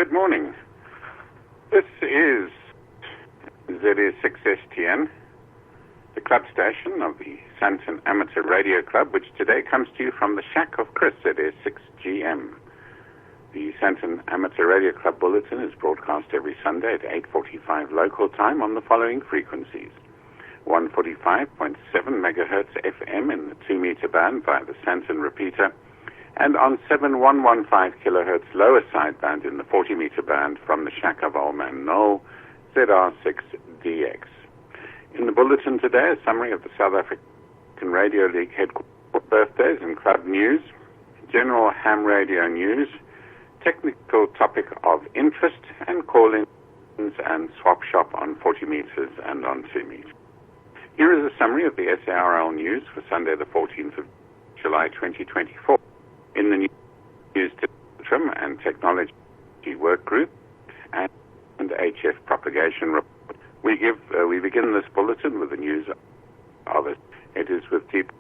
Good morning. This is ZS6STN, the club station of the Sandton Amateur Radio Club, which today comes to you from the shack of Chris at ZS6GM. The Sandton Amateur Radio Club Bulletin is broadcast every Sunday at 8:45 local time on the following frequencies: 145.7 megahertz FM in the 2-meter band via the Sandton repeater, and on 7115 kilohertz lower sideband in the 40-meter band from the shack of Old Man Noel, ZR6DX. In the bulletin today, a summary of the South African Radio League headquarters birthdays and club news, general ham radio news, technical topic of interest, and call-ins and swap shop on 40 meters and on 2 meters. Here is a summary of the SARL news for Sunday the 14th of July 2024. In the news, Spectrum and Technology Work Group and HF Propagation Report. We begin this bulletin with the news of it. It is with deep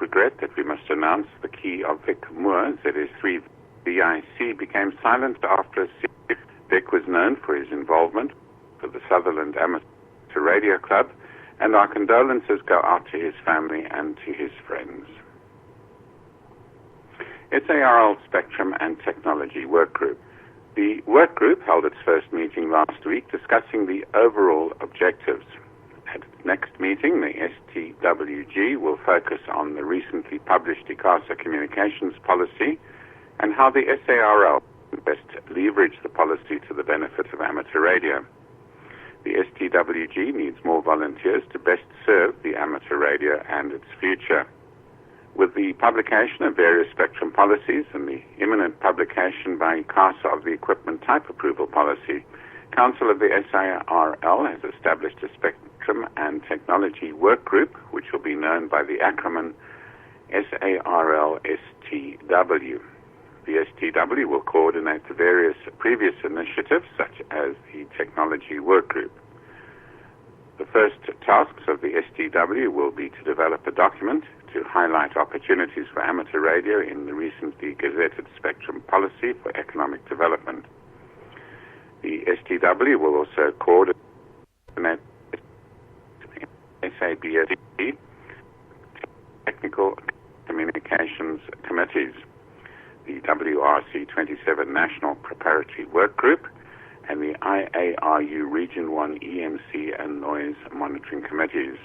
regret that we must announce the key of Vic Moore, ZS3 VIC, became silent after a series. Vic was known for his involvement with the Sutherland Amateur Radio Club, and our condolences go out to his family and to his friends. SARL Spectrum and Technology Work Group. The work group held its first meeting last week discussing the overall objectives. At its next meeting, the STWG will focus on the recently published ICASA communications policy and how the SARL can best leverage the policy to the benefit of amateur radio. The STWG needs more volunteers to best serve the amateur radio and its future. With the publication of various spectrum policies and the imminent publication by ICASA of the equipment type approval policy, Council of the SARL has established a Spectrum and Technology Work Group, which will be known by the acronym SARL-STW. The STW will coordinate the various previous initiatives, such as the Technology Work Group. The first tasks of the STW will be to develop a document to highlight opportunities for amateur radio in the recently gazetted Spectrum Policy for Economic Development. The STW will also coordinate SABSD Technical Communications Committees, the WRC 27 National Preparatory Work Group, and the IARU Region 1 EMC and Noise Monitoring Committees.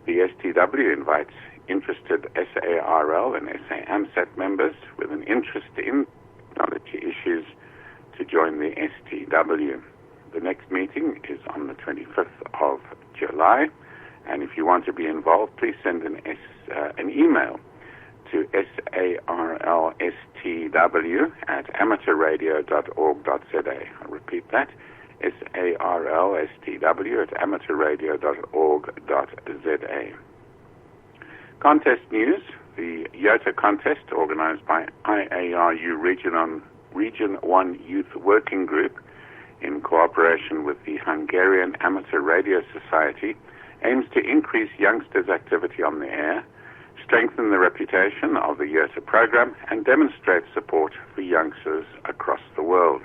The STW invites interested SARL and SAMSAT members with an interest in technology issues to join the STW. The next meeting is on the 25th of July, and if you want to be involved, please send an email to sarlstw@amateurradio.org.za. I'll repeat that, sarlstw@amateurradio.org.za. Contest news. The YOTA contest, organized by IARU Region 1 Youth Working Group in cooperation with the Hungarian Amateur Radio Society, aims to increase youngsters' activity on the air, strengthen the reputation of the YOTA program, and demonstrate support for youngsters across the world.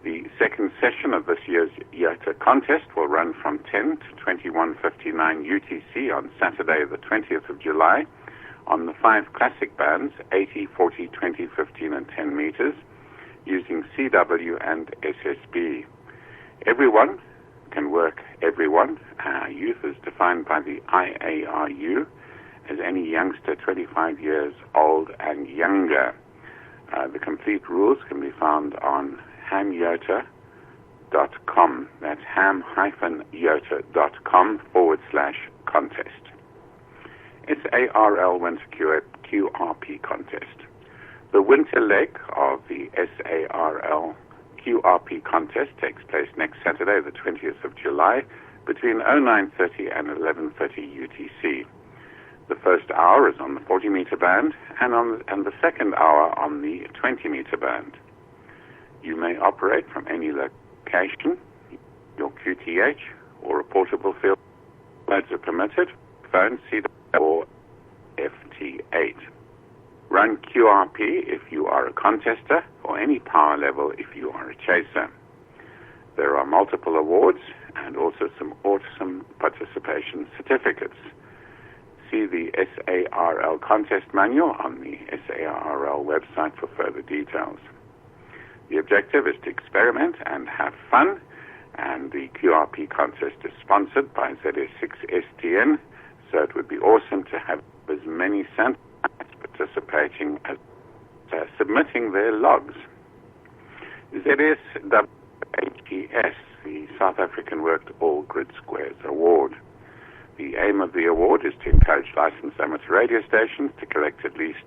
The second session of this year's YOTA contest will run from 10 to 21:59 UTC on Saturday the 20th of July on the 5 classic bands, 80, 40, 20, 15, and 10 meters, using CW and SSB. Everyone can work everyone. Youth is defined by the IARU as any youngster 25 years old and younger. The complete rules can be found on hamyota.com. That's ham-yota.com/contest. SARL Winter QRP Contest. The winter leg of the SARL QRP Contest takes place next Saturday, the 20th of July, between 09:30 and 11:30 UTC. The first hour is on the 40-meter band, and the second hour on the 20-meter band. You may operate from any location, your QTH, or a portable field. Modes are permitted: phone, CW, or FT8. Run QRP if you are a contester, or any power level if you are a chaser. There are multiple awards and also some awesome participation certificates. See the SARL contest manual on the SARL website for further details. The objective is to experiment and have fun, and the QRP contest is sponsored by ZS6STN, so it would be awesome to have as many Sandton participating as submitting their logs. ZS6STN, the South African Worked All Grid Squares Award. The aim of the award is to encourage licensed amateur radio stations to collect at least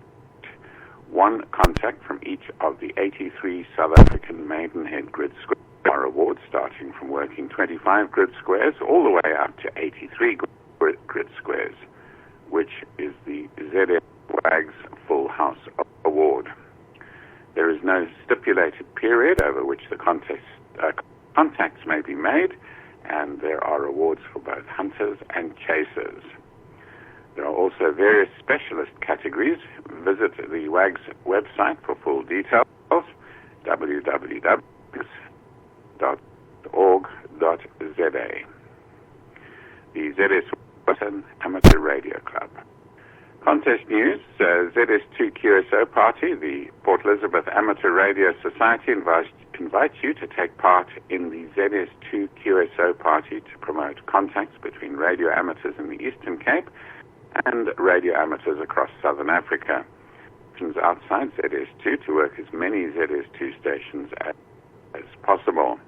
one contact from each of the 83 South African Maidenhead Grid Square Awards, starting from working 25 grid squares all the way up to 83 grid squares, which is the ZS WAG's Full House Award. There is no stipulated period over which the contacts may be made, and there are awards for both hunters and chasers. There are also various specialist categories. Visit the WAG's website for full details, www.org.za. The ZS6STN Amateur Radio Club. Contest news, ZS2 QSO Party, the Port Elizabeth Amateur Radio Society invites you to take part in the ZS2 QSO Party to promote contacts between radio amateurs in the Eastern Cape and radio amateurs across Southern Africa. Options outside ZS2 to work as many ZS2 stations as possible.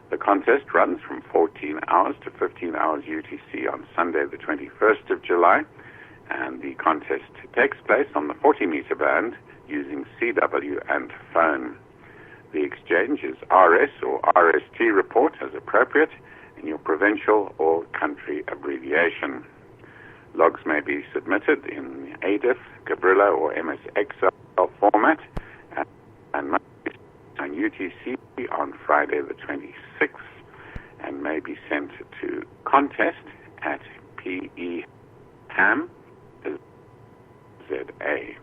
The contest runs from 14 hours to 15 hours UTC on Sunday the 21st of July, and the contest takes place on the 40-meter band using CW and phone. The exchange is RS or RST report as appropriate in your provincial or country abbreviation. Logs may be submitted in ADIF, Gabrilla, or MS Excel format and must be on UTC on Friday the 26th and may be sent to contest@PEHAM.ZA.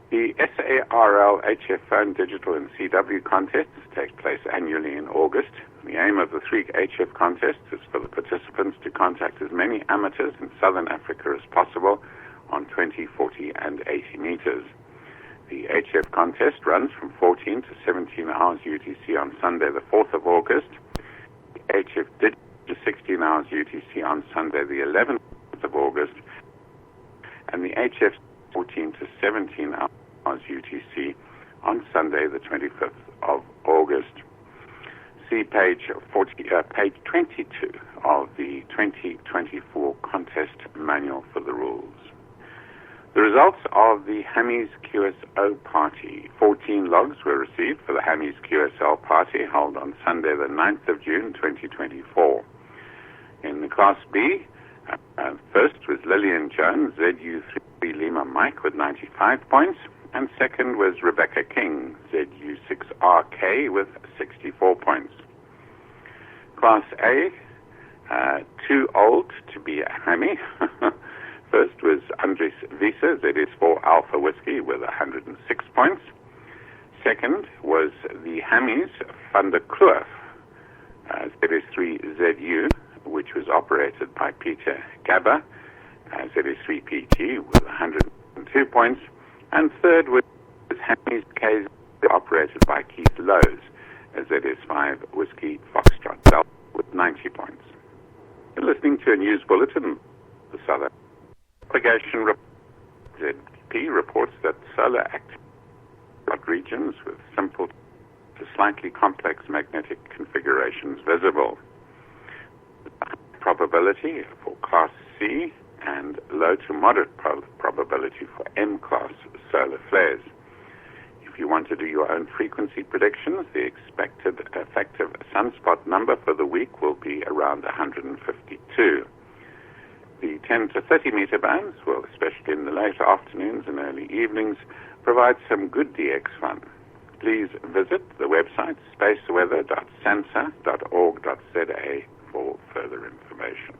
The SARL HF Phone Digital and CW contests take place annually in August. The aim of the 3 HF contests is for the participants to contact as many amateurs in Southern Africa as possible on 20, 40, and 80 meters. The HF contest runs from 14 to 17 hours UTC on Sunday the 4th of August. The HF Digital to 16 hours UTC on Sunday the 11th of August. And the HF 14 to 17 hours UTC on Sunday the 25th of August. See page 22 of the 2024 contest manual for the rules. The results of the Hammies QSO party. 14 logs were received for the Hammies QSL party held on Sunday the 9th of June 2024. In the Class B, first was Lillian Jones, ZU3 Lima Mike with 95 points, and second was Rebecca King, ZU6RK with 64 points. Class A, too old to be a Hammy. First was Andres Visa, ZS4 Alpha Whiskey with 106 points. Second was the Hammies van der Kloof, ZS3ZU, which was operated by Peter Gabba, ZS3PT with 102 points. And third was Hammies KZ, operated by Keith Lowe's, ZS5 Whiskey Foxtrot Delta with 90 points. You're listening to a news bulletin. The Southern Propagation ZP reports that solar active regions with simple to slightly complex magnetic configurations visible. Probability for Class C and low to moderate probability for M-class solar flares. If you want to do your own frequency predictions, the expected effective sunspot number for the week will be around 152. The 10 to 30 meter bands will, especially in the late afternoons and early evenings, provide some good DX fun. Please visit the website spaceweather.sansa.org.za for further information.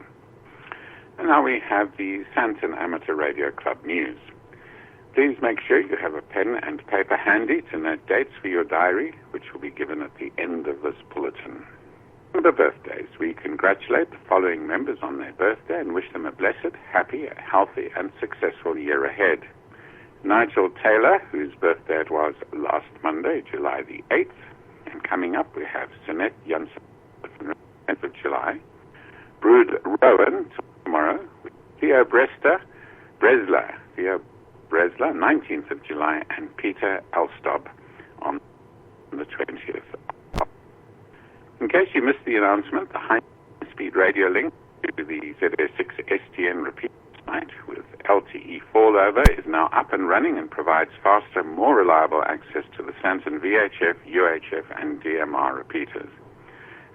And now we have the Sandton Amateur Radio Club news. Please make sure you have a pen and paper handy to note dates for your diary, which will be given at the end of this bulletin. For the birthdays, we congratulate the following members on their birthday and wish them a blessed, happy, healthy, and successful year ahead. Nigel Taylor, whose birthday it was last Monday, July the 8th. And coming up, we have Sinette Janssen, 10th of July. Brood Rowan, tomorrow. Theo Bresler, 19th of July. And Peter Elstob on the 20th. In case you missed the announcement, the high-speed radio link to the ZS6STN repeat site with LTE failover is now up and running and provides faster, more reliable access to the Sandton VHF, UHF, and DMR repeaters.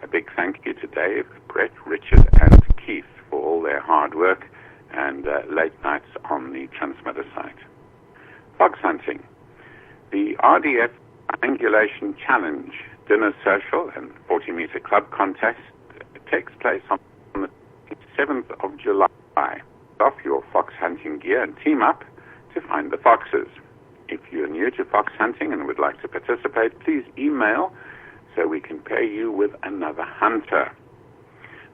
A big thank you to Dave, Brett, Richard, and Keith for all their hard work and late nights on the transmitter site. Fox hunting. The RDF Triangulation Challenge Dinner Social and 40-meter club contest takes place on the 7th of July. Off your fox hunting gear and team up to find the foxes. If you're new to fox hunting and would like to participate, please email so we can pair you with another hunter.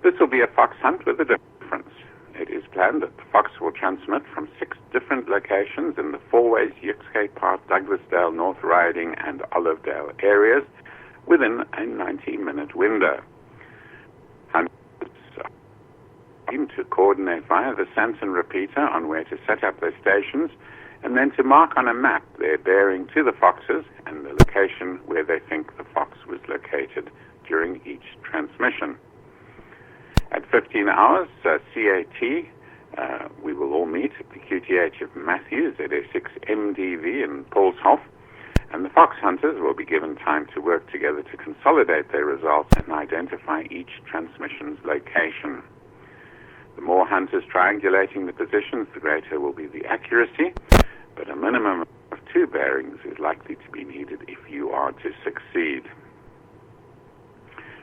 This will be a fox hunt with a difference. It is planned that the fox will transmit from 6 different locations in the Fourways, Yuxgate Park, Douglasdale, North Riding, and Olivedale areas within a 90-minute window. Hunters to coordinate via the Sandton repeater on where to set up their stations, and then to mark on a map their bearing to the foxes and the location where they think the fox was located during each transmission. At 15 hours, CAT, we will all meet at the QTH of Matthews at ZS6MDV in Paulshof, and the fox hunters will be given time to work together to consolidate their results and identify each transmission's location. The more hunters triangulating the positions, the greater will be the accuracy, but a minimum of 2 bearings is likely to be needed if you are to succeed.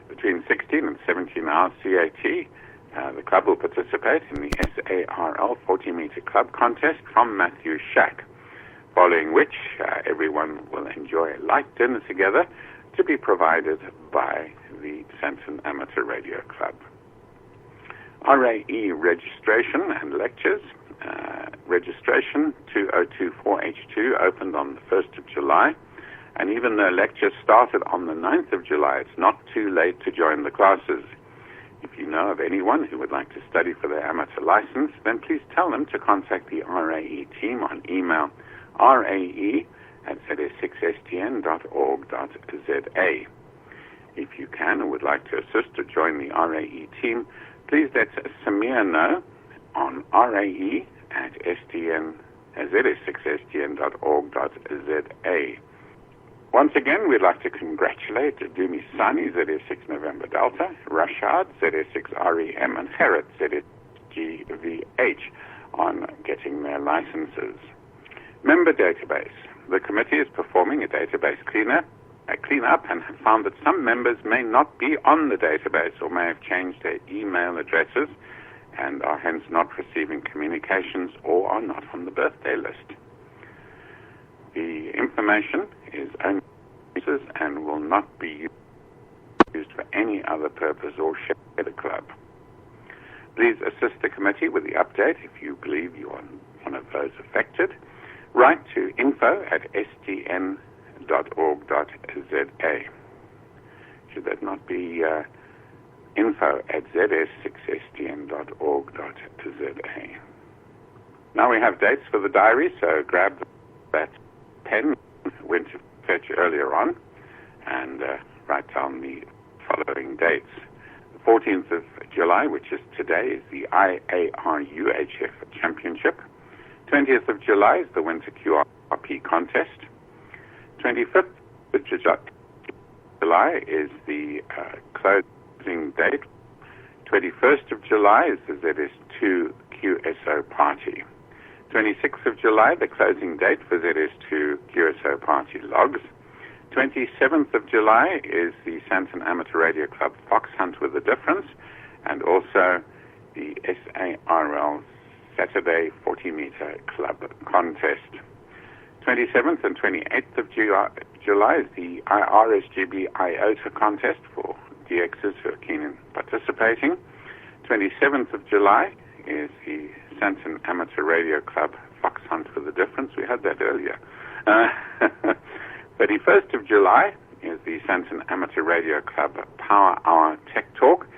Between 16 and 17 hours CAT, the club will participate in the SARL 40-meter club contest from Matthew's Shack, following which everyone will enjoy a light dinner together to be provided by the Sandton Amateur Radio Club. RAE registration and lectures. Registration 2024H2 opened on the 1st of July, and even though lectures started on the 9th of July, it's not too late to join the classes. If you know of anyone who would like to study for their amateur license, then please tell them to contact the RAE team on email rae@zs6stn.org.za. If you can and would like to assist or join the RAE team, please let Samir know on rae@zs6stn.org.za. Once again, we'd like to congratulate Dumi Sani, ZS6 November Delta, Rashad, ZS6 REM, and Herod, ZSGVH, on getting their licenses. Member database. The committee is performing a database cleanup and have found that some members may not be on the database or may have changed their email addresses and are hence not receiving communications or are not on the birthday list. The information is only uses and will not be used for any other purpose or share the club. Please assist the committee with the update if you believe you are one of those affected. Write to info@stn.org.za. Should that not be info@zs6stn.org.za. Now we have dates for the diary, so grab that pen went to fetch earlier on and write down the following dates. The 14th of July, which is today, is the IAR-UHF Championship. 20th of July is the Winter QRP Contest. 25th of July is the closing date. 21st of July is the ZS2 QSO Party. 26th of July, the closing date for ZS2 QSO Party logs. 27th of July is the Sandton Amateur Radio Club Fox Hunt with a Difference, and also the SARL Saturday 40-meter club contest. 27th and 28th of July is the RSGB IOTA contest for DXs who are keen in participating. 27th of July is the Sandton Amateur Radio Club Fox Hunt for the Difference. We had that earlier. 31st of July is the Sandton Amateur Radio Club Power Hour Tech Talk.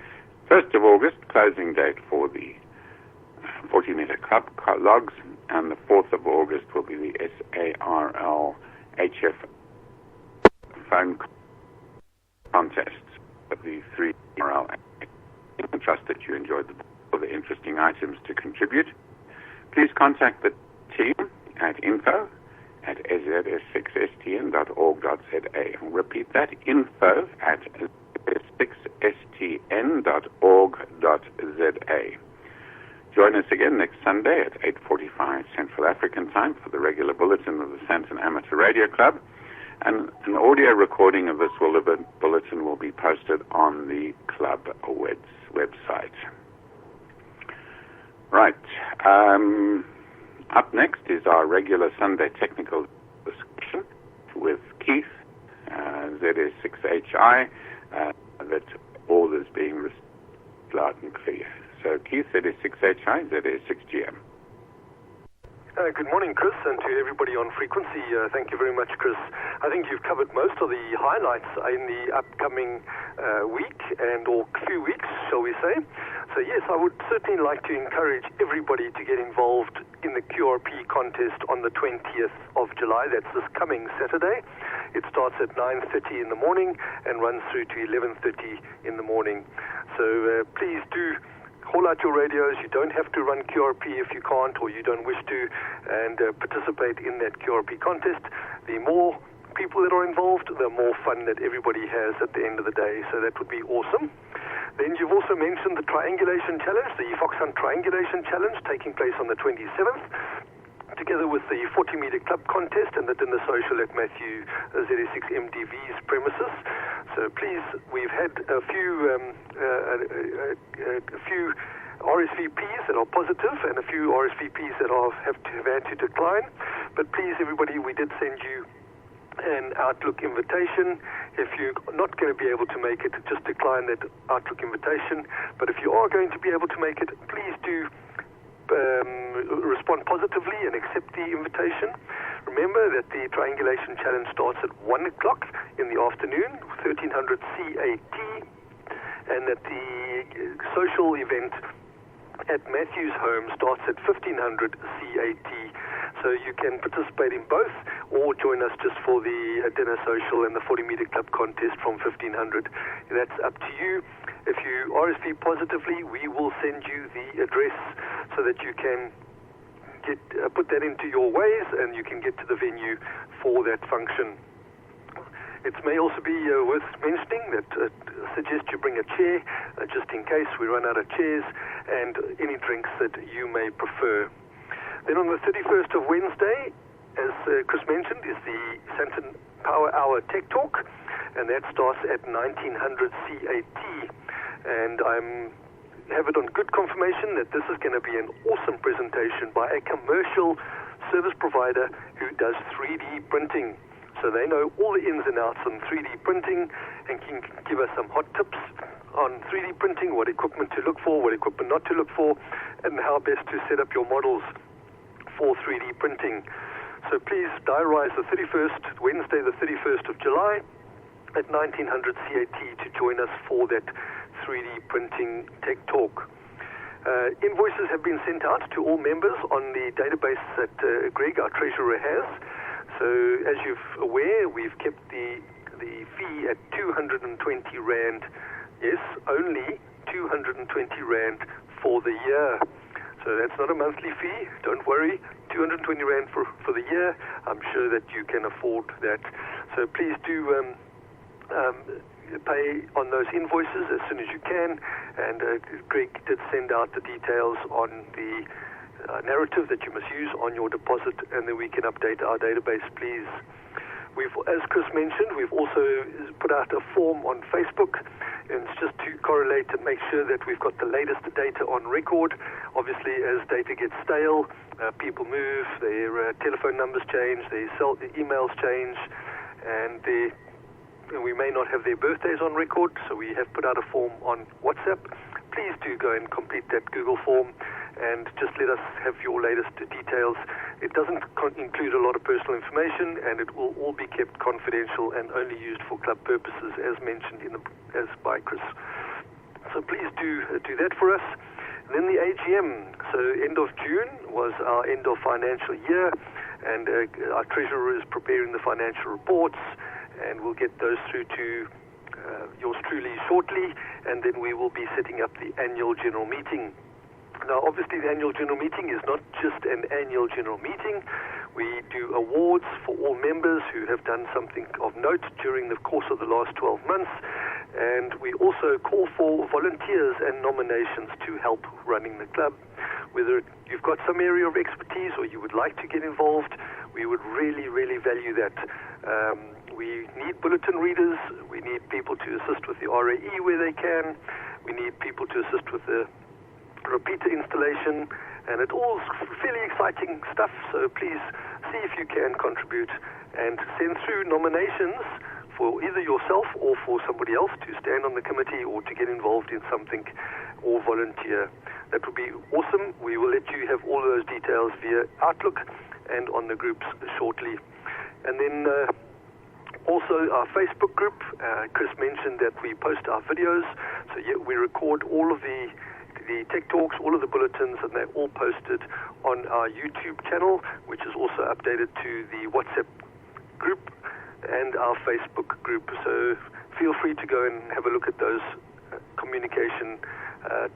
1st of August, closing date for the 40-meter club logs, and the 4th of August will be the SARL HF phone contests of the 3 RL. I trust that you enjoyed the interesting items to contribute. Please contact the team at info@ZS6STN.org.za. I'll repeat that, info@ZS6STN.org.za. Join us again next Sunday at 8:45 Central African Time for the regular bulletin of the Sandton Amateur Radio Club. And an audio recording of this bulletin will be posted on the club website. Right. Up next is our regular Sunday technical discussion with Keith, ZS6HI, that all is being received loud and clear. So Keith, ZS6HI, ZS6GM. Good morning, Chris, and to everybody on frequency. Thank you very much, Chris. I think you've covered most of the highlights in the upcoming week or few weeks, shall we say. So yes, I would certainly like to encourage everybody to get involved in the QRP contest on the 20th of July. That's this coming Saturday. It starts at 9:30 in the morning and runs through to 11:30 in the morning. So please do call out your radios. You don't have to run QRP if you can't or you don't wish to, and participate in that QRP contest. The more people that are involved, the more fun that everybody has at the end of the day. So that would be awesome. Then you've also mentioned the Triangulation Challenge, the Fox Hunt Triangulation Challenge, taking place on the 27th, together with the 40-meter club contest and the dinner social at Matthew ZS6MDV's premises. So please, we've had a few RSVPs that are positive and a few RSVPs that have had to decline. But please, everybody, we did send you an Outlook invitation. If you're not going to be able to make it, just decline that Outlook invitation. But if you are going to be able to make it, please do respond positively and accept the invitation. Remember that the Triangulation Challenge starts at 1 o'clock in the afternoon, 1300 CAT, and that the social event at Matthew's home starts at 1500 CAT. So you can participate in both or join us just for the dinner social and the 40-meter club contest from 1500. That's up to you. If you RSV positively, we will send you the address so that you can put that into your ways and you can get to the venue for that function. It may also be worth mentioning that suggest you bring a chair just in case we run out of chairs, and any drinks that you may prefer. Then on the 31st of Wednesday, as Chris mentioned, is the Sandton Power Hour Tech Talk, and that starts at 1900 CAT. And I have it on good confirmation that this is going to be an awesome presentation by a commercial service provider who does 3D printing. So they know all the ins and outs on 3D printing and can give us some hot tips on 3D printing, what equipment to look for, what equipment not to look for, and how best to set up your models for 3D printing. So please diarize the 31st, Wednesday the 31st of July at 1900 CAT to join us for that 3D printing tech talk. Invoices have been sent out to all members on the database that Greg, our treasurer, has. So as you're aware, we've kept the fee at 220 Rand. Yes, only 220 Rand for the year. So that's not a monthly fee. Don't worry, 220 Rand for the year. I'm sure that you can afford that. So please do pay on those invoices as soon as you can. And Greg did send out the details on the narrative that you must use on your deposit, and then we can update our database, please. As Chris mentioned, we've also put out a form on Facebook. and it's just to correlate and make sure that we've got the latest data on record. Obviously, as data gets stale, people move, their telephone numbers change, their emails change, and we may not have their birthdays on record, so we have put out a form on WhatsApp. Please do go and complete that Google form and just let us have your latest details. It doesn't include a lot of personal information, and it will all be kept confidential and only used for club purposes, as mentioned as by Chris. So please do that for us. And then the AGM. So end of June was our end of financial year, and our treasurer is preparing the financial reports, and we'll get those through to yours truly shortly, and then we will be setting up the annual general meeting. Now, obviously, the annual general meeting is not just an annual general meeting. We do awards for all members who have done something of note during the course of the last 12 months, and we also call for volunteers and nominations to help running the club. Whether you've got some area of expertise or you would like to get involved, we would really, really value that. We need bulletin readers. We need people to assist with the RAE where they can. We need people to assist with the repeater installation, and it's all fairly exciting stuff, so please see if you can contribute and send through nominations for either yourself or for somebody else to stand on the committee or to get involved in something or volunteer. That would be awesome. We will let you have all of those details via Outlook and on the groups shortly. And then also our Facebook group. Chris mentioned that we post our videos, so yeah, we record all of the Tech Talks, all of the bulletins, and they're all posted on our YouTube channel, which is also updated to the WhatsApp group and our Facebook group. So feel free to go and have a look at those communication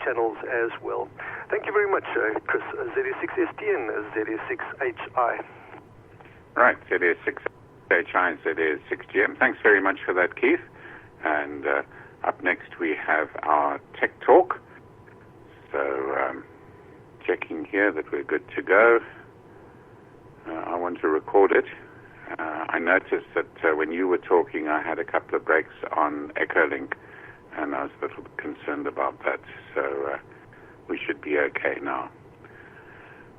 channels as well. Thank you very much, Chris. ZS6STN, ZS6HI. Right, ZS6HI and ZS6GM. Thanks very much for that, Keith. And up next we have our Tech Talk. So checking here that we're good to go. I want to record it. I noticed that when you were talking, I had a couple of breaks on Echolink, and I was a little bit concerned about that. So we should be okay now.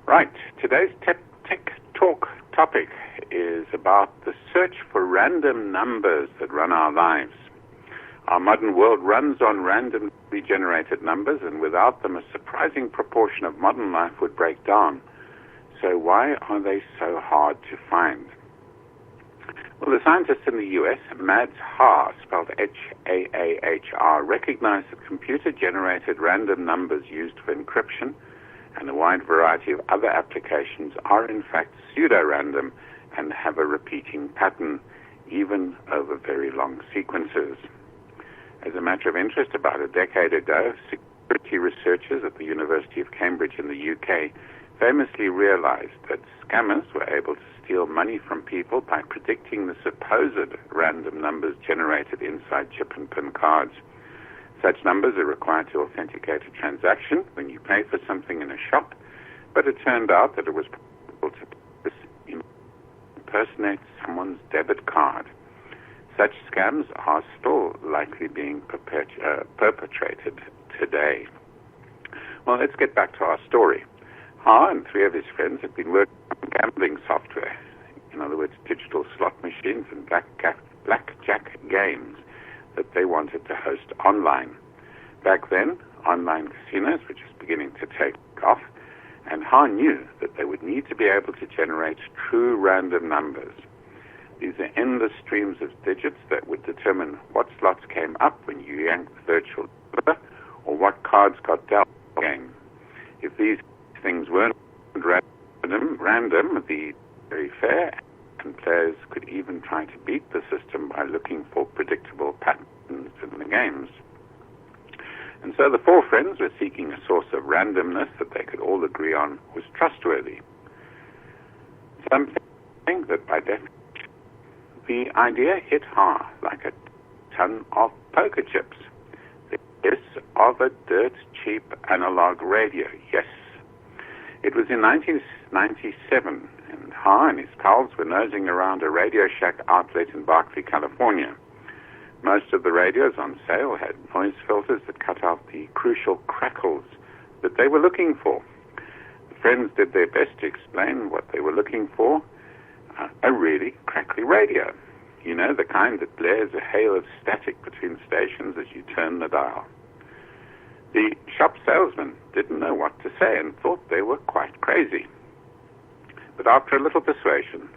Right, today's Tech Talk topic is about the search for random numbers that run our lives. Our modern world runs on randomly generated numbers, and without them, a surprising proportion of modern life would break down. So why are they so hard to find? Well, the scientists in the U.S., Mads Haar, spelled H-A-A-H-R, recognized that computer-generated random numbers used for encryption and a wide variety of other applications are in fact pseudo-random and have a repeating pattern, even over very long sequences. As a matter of interest, about a decade ago, security researchers at the University of Cambridge in the UK famously realized that scammers were able to steal money from people by predicting the supposed random numbers generated inside chip and PIN cards. Such numbers are required to authenticate a transaction when you pay for something in a shop, but it turned out that it was possible to impersonate someone's debit card. Such scams are still likely being perpetrated today. Well, let's get back to our story. Ha and three of his friends had been working on gambling software, in other words, digital slot machines and blackjack games that they wanted to host online. Back then, online casinos were just beginning to take off, and Ha knew that they would need to be able to generate true random numbers. These are endless streams of digits that would determine what slots came up when you yanked the virtual lever or what cards got dealt in the game. If these things weren't random, the very fair, and players could even try to beat the system by looking for predictable patterns in the games. And so the four friends were seeking a source of randomness that they could all agree on was trustworthy. Something that by definition, the idea hit hard like a ton of poker chips. The hiss of a dirt-cheap analog radio, yes. It was in 1997, and Ha and his pals were nosing around a Radio Shack outlet in Berkeley, California. Most of the radios on sale had noise filters that cut out the crucial crackles that they were looking for. The friends did their best to explain what they were looking for. A really crackly radio. You know, the kind that blares a hail of static between stations as you turn the dial. The shop salesman didn't know what to say and thought they were quite crazy. But after a little persuasion,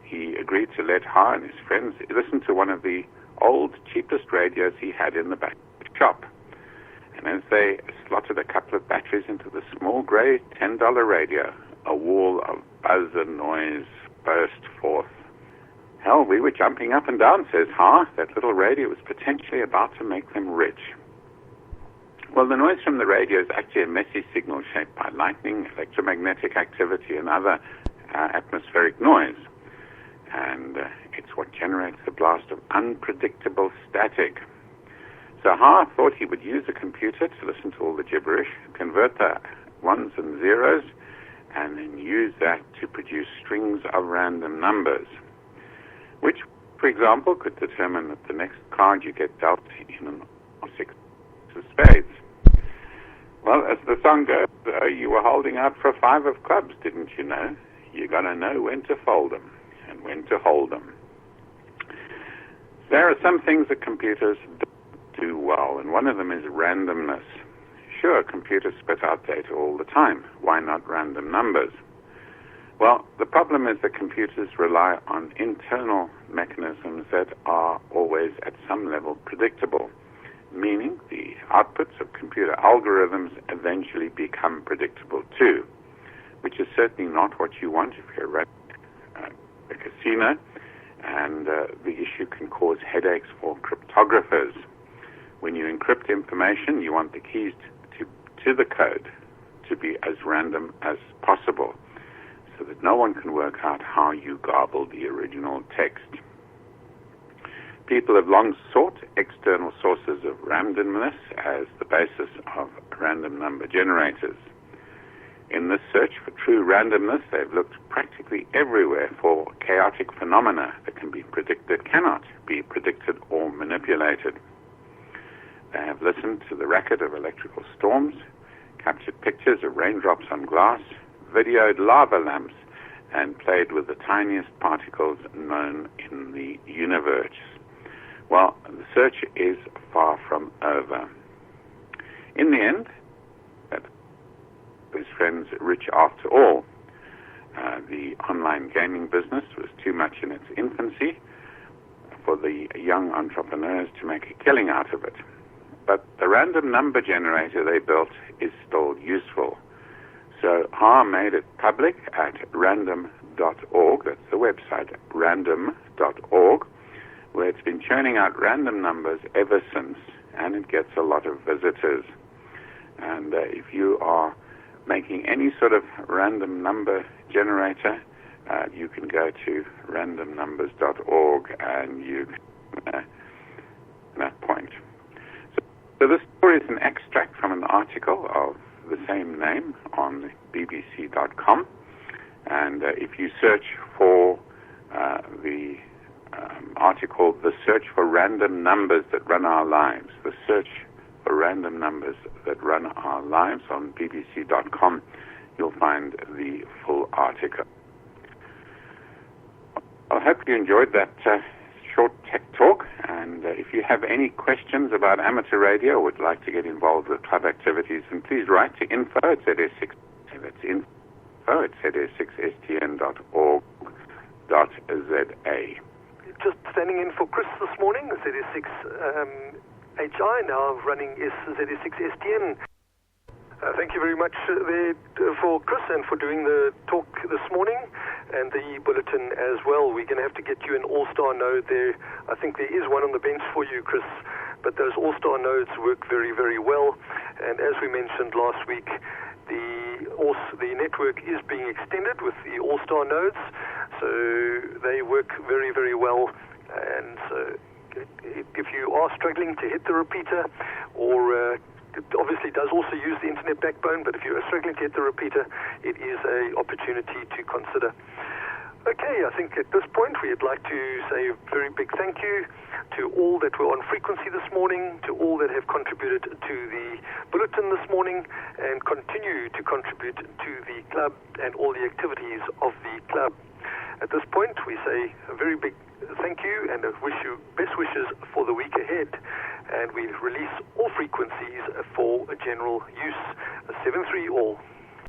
he agreed to let Ha and his friends listen to one of the old, cheapest radios he had in the back of the shop. And as they slotted a couple of batteries into the small grey $10 radio, a wall of buzz and noise burst forth. Hell, we were jumping up and down, says Ha. That little radio was potentially about to make them rich. Well, the noise from the radio is actually a messy signal shaped by lightning, electromagnetic activity, and other atmospheric noise. And it's what generates the blast of unpredictable static. So Ha thought he would use a computer to listen to all the gibberish, convert the ones and zeros, and then use that to produce strings of random numbers, which, for example, could determine that the next card you get dealt in an six of spades. Well, as the song goes, you were holding out for a 5 of clubs, didn't you know? You gotta know when to fold them and when to hold them. There are some things that computers do well, and one of them is randomness. Sure, computers spit out data all the time. Why not random numbers? Well, the problem is that computers rely on internal mechanisms that are always at some level predictable, meaning the outputs of computer algorithms eventually become predictable too, which is certainly not what you want if you're running a casino, and the issue can cause headaches for cryptographers. When you encrypt information, you want the keys to the code to be as random as possible, so that no one can work out how you garbled the original text. People have long sought external sources of randomness as the basis of random number generators. In this search for true randomness, they've looked practically everywhere for chaotic phenomena that cannot be predicted or manipulated. They have listened to the racket of electrical storms, captured pictures of raindrops on glass, videoed lava lamps, and played with the tiniest particles known in the universe. Well, the search is far from over. In the end, his friends rich after all. The online gaming business was too much in its infancy for the young entrepreneurs to make a killing out of it. But the random number generator they built is still useful. So Ha made it public at random.org. That's the website, random.org, where it's been churning out random numbers ever since, and it gets a lot of visitors. And if you are making any sort of random number generator, you can go to randomnumbers.org and you can that point. So this story is an extract from an article of the same name on bbc.com, and if you search for the article, The Search for Random Numbers That Run Our Lives, The Search for Random Numbers That Run Our Lives on bbc.com, you'll find the full article. I hope you enjoyed that short tech talk, and if you have any questions about amateur radio or would like to get involved with club activities, then please write to info@ZS6, that's info@ZS6STN.org.za. Just standing in for Chris this morning, ZS6 HI, now running ZS6STN. Thank you very much for Chris and for doing the talk this morning and the bulletin as well. We're going to have to get you an all-star node there. I think there is one on the bench for you, Chris, but those all-star nodes work very, very well. And as we mentioned last week, the network is being extended with the all-star nodes, so they work very, very well. And so if you are struggling to hit the repeater, or it obviously does also use the internet backbone, but if you are struggling to hit the repeater, it is an opportunity to consider. Okay, I think at this point we'd like to say a very big thank you to all that were on frequency this morning, to all that have contributed to the bulletin this morning, and continue to contribute to the club and all the activities of the club. At this point, we say a very big thank you and wish you best wishes for the week ahead. And we release all frequencies for general use, 7-3 all.